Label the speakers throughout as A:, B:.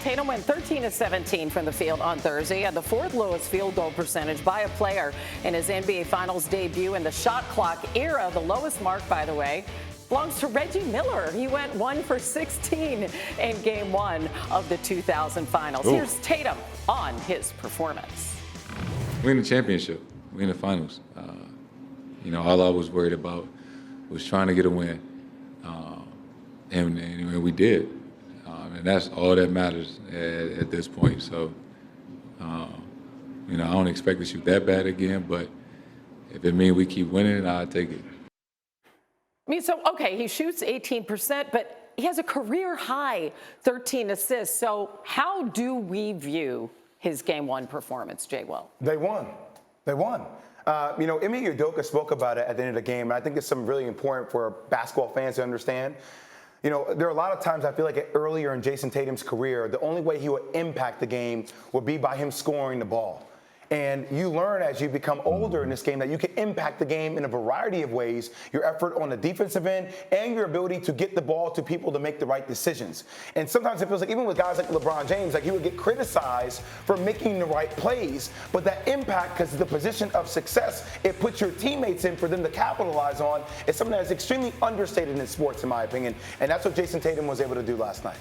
A: Tatum went 13-17 from the field on Thursday, had the fourth lowest field goal percentage by a player in his NBA Finals debut in the shot clock era. The lowest mark, by the way, belongs to Reggie Miller. He went 1 for 16 in Game 1 of the 2000 Finals. Ooh. Here's Tatum on his performance.
B: We're in the championship. We're in the finals. All I was worried about was trying to get a win, and we did. And that's all that matters at this point. So, I don't expect to shoot that bad again, but if it means we keep winning, I'll take it.
A: Okay, he shoots 18%, but he has a career high 13 assists. So how do we view his Game 1 performance, JayWill?
C: They won. Ime Udoka spoke about it at the end of the game, and I think it's something really important for basketball fans to understand. There are a lot of times I feel like earlier in Jayson Tatum's career, the only way he would impact the game would be by him scoring the ball. And you learn as you become older in this game that you can impact the game in a variety of ways, your effort on the defensive end and your ability to get the ball to people to make the right decisions. And sometimes it feels like even with guys like LeBron James, like he would get criticized for making the right plays, but that impact, because the position of success it puts your teammates in for them to capitalize on, is something that's extremely understated in sports, in my opinion. And that's what Jayson Tatum was able to do last night.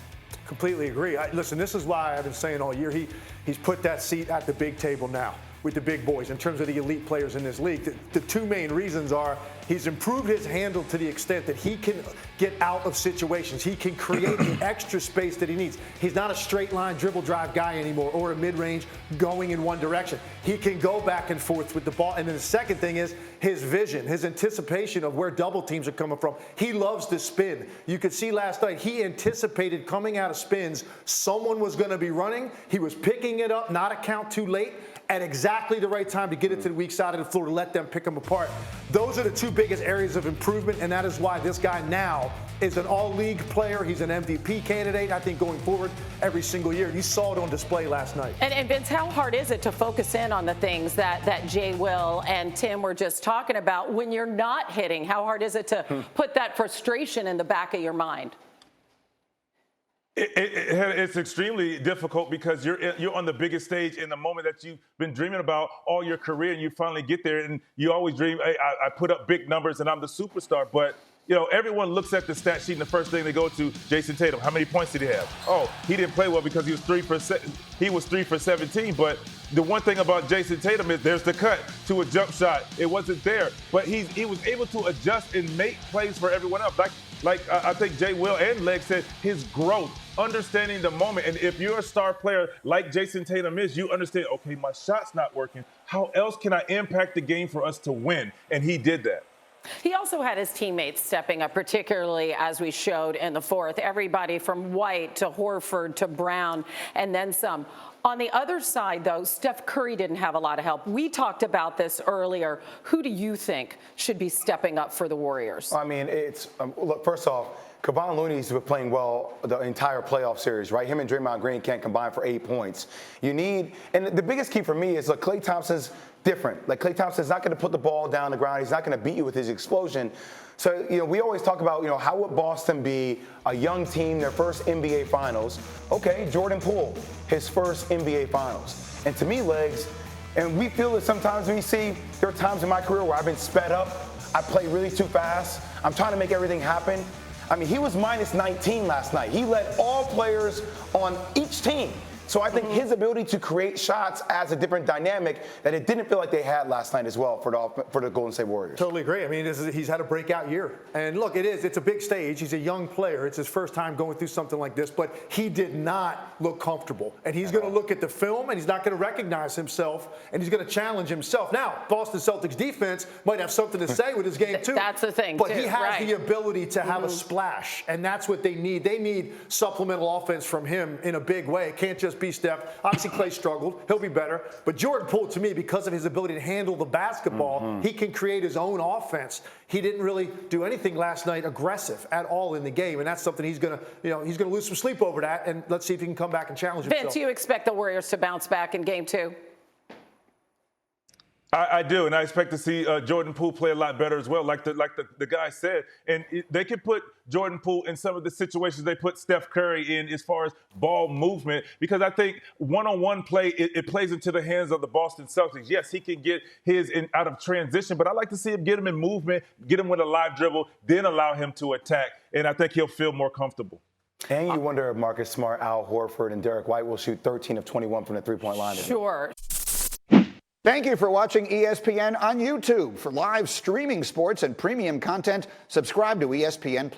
D: Completely agree. Listen, this is why I've been saying all year, he's put that seat at the big table now with the big boys in terms of the elite players in this league. The two main reasons are he's improved his handle to the extent that he can get out of situations. He can create the extra space that he needs. He's not a straight line dribble drive guy anymore or a mid-range going in one direction. He can go back and forth with the ball. And then the second thing is his vision, his anticipation of where double teams are coming from. He loves to spin. You could see last night he anticipated coming out of spins someone was going to be running. He was picking it up, not a count too late, at exactly the right time to get it to the weak side of the floor to let them pick them apart. Those are the two biggest areas of improvement, and that is why this guy now is an all-league player. He's an MVP candidate, I think, going forward every single year. You saw it on display last night.
A: And Vince, how hard is it to focus in on the things that JayWill and Tim were just talking about when you're not hitting? How hard is it to put that frustration in the back of your mind?
E: It's extremely difficult because you're on the biggest stage in the moment that you've been dreaming about all your career, and you finally get there, and you always dream, hey, I put up big numbers and I'm the superstar. But everyone looks at the stat sheet and the first thing they go to, Jayson Tatum. How many points did he have? Oh, he didn't play well because he was 3 for 17. But the one thing about Jayson Tatum is there's the cut to a jump shot. It wasn't there, but he was able to adjust and make plays for everyone else. Like I think JayWill and Leg said, his growth, understanding the moment. And if you're a star player like Jayson Tatum is, you understand, okay, my shot's not working. How else can I impact the game for us to win? And he did that.
A: He also had his teammates stepping up, particularly as we showed in the fourth. Everybody from White to Horford to Brown and then some. On the other side, though, Steph Curry didn't have a lot of help. We talked about this earlier. Who do you think should be stepping up for the Warriors?
C: I mean, look, first off, Kevon Looney's been playing well the entire playoff series, right? Him and Draymond Green can't combine for 8 points. And the biggest key for me is, look, Klay Thompson's different. Like, Klay Thompson's not going to put the ball down the ground. He's not going to beat you with his explosion. So, we always talk about, how would Boston be a young team, their first NBA Finals? Okay, Jordan Poole, his first NBA Finals. And to me, Legs, and we feel that sometimes there are times in my career where I've been sped up. I play really too fast. I'm trying to make everything happen. I mean, he was minus 19 last night. He led all players on each team. So I think his ability to create shots adds a different dynamic that it didn't feel like they had last night as well for the Golden State Warriors.
D: Totally agree. I mean, he's had a breakout year. And look, it's a big stage. He's a young player. It's his first time going through something like this, but he did not look comfortable. And he's going to look at the film, and he's not going to recognize himself, and he's going to challenge himself. Now, Boston Celtics defense might have something to say with his game, too.
A: That's the thing,
D: but he has the ability to have a splash, and that's what they need. They need supplemental offense from him in a big way. It can't just be Steph. Obviously, Klay struggled. He'll be better. But Jordan Poole, to me, because of his ability to handle the basketball, he can create his own offense. He didn't really do anything last night aggressive at all in the game, and that's something he's going to lose some sleep over that. And let's see if he can come back and challenge himself.
A: Vince, you expect the Warriors to bounce back in Game 2?
E: I do, and I expect to see Jordan Poole play a lot better as well, like the guy said. And they can put Jordan Poole in some of the situations they put Steph Curry in as far as ball movement, because I think one-on-one play, it plays into the hands of the Boston Celtics. Yes, he can get his out of transition, but I like to see him get him in movement, get him with a live dribble, then allow him to attack, and I think he'll feel more comfortable.
C: And you wonder if Marcus Smart, Al Horford, and Derek White will shoot 13 of 21 from the three-point line.
A: Sure.
F: Thank you for watching ESPN on YouTube. For live streaming sports and premium content, subscribe to ESPN+.